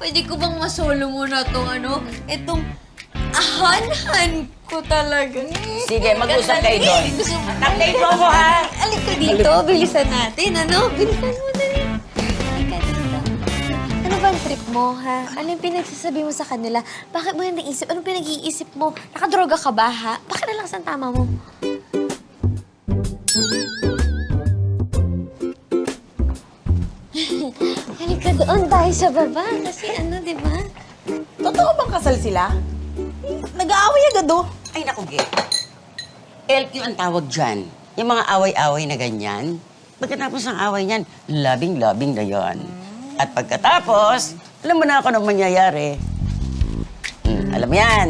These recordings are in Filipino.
Pwede ko bang masolo muna itong ahan-han ko talaga. Sige, mag-usap kayo doon. Update mo ako, ha? Alik ka dito, bilisan natin, Bilisan mo na rin. Halika dito. Ano ba ang trip mo, ha? Ano yung pinagsasabi mo sa kanila? Bakit mo yung naisip? Anong pinag-iisip mo? Nakadroga ka ba, ha? Bakit nalakas ang tama mo? Halika doon tayo sa baba. Kasi di ba? Totoo bang kasal sila? Nag-aaway agad, oh. Ay, naku, Ge. LQ ang tawag dyan. Yung mga away-away na ganyan. Pagkatapos ng away niyan, labing-labing na yan. At pagkatapos, alam mo na ako nang mangyayari. Alam mo yan.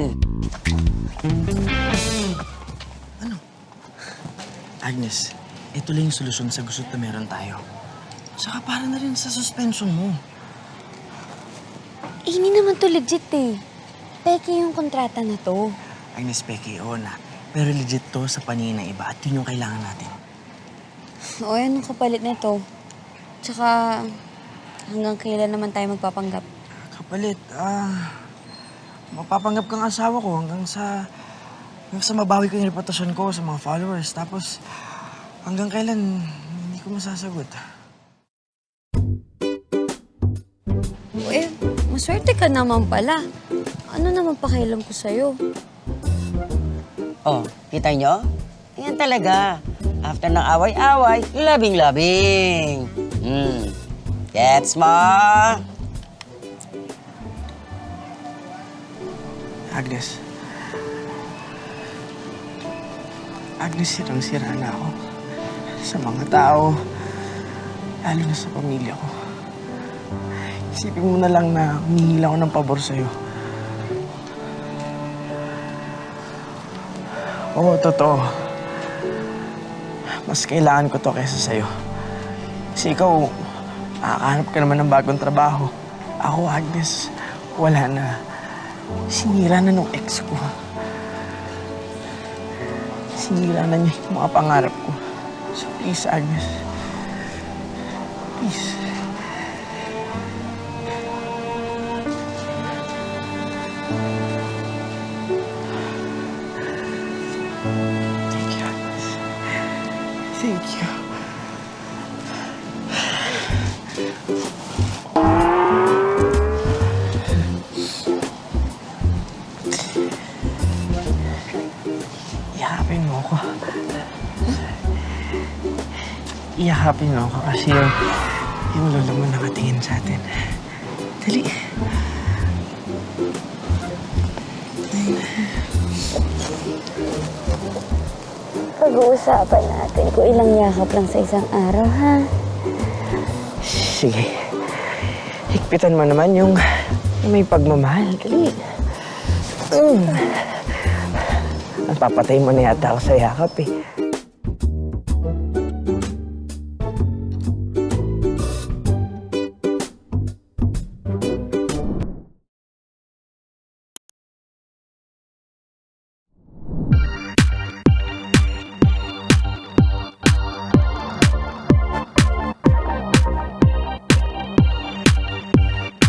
Agnes, ito lang yung solusyon sa gusot na meron tayo. Saka para na rin sa suspension mo. Hindi naman to legit eh. Peke yung kontrata na to. Agnes, peke, oo na. Pero legit to sa paningin ng iba at yun yung kailangan natin. O, anong kapalit na to? Tsaka, hanggang kailan naman tayo magpapanggap? Kapalit, mapapanggap kang asawa ko hanggang sa mabawi ko yung reputasyon ko sa mga followers. Tapos, hanggang kailan, hindi ko masasagot. Maswerte ka naman pala. Ano naman pakialam ko sa'yo? Oh, kita nyo? Yan talaga. After ng away-away, labing-labing. Gets mo? Agnes. Agnes, sirang-sira na ako. Sa mga tao, lalo na sa pamilya ko. Isipin mo na lang na humihila ako ng pabor sa'yo. Oo, totoo. Mas kailangan ko to kaysa sa'yo. Kasi ikaw, makakahanap ka naman ng bagong trabaho. Ako, Agnes, wala na. Sinira na nung ex ko. Sinira na niya yung mga pangarap ko. So please, Agnes. Please. Thank you, Agnes. Thank you. Iyakapin mo ako. Iyakapin mo ako kasi yung lolo mo nakatingin sa atin. Dali. Pag-uusapan natin kung ilang yakap lang sa isang araw, ha? Sige. Higpitan mo naman yung may pagmamahal. Dali. Napapatay mo na yata ako sa yakap, eh.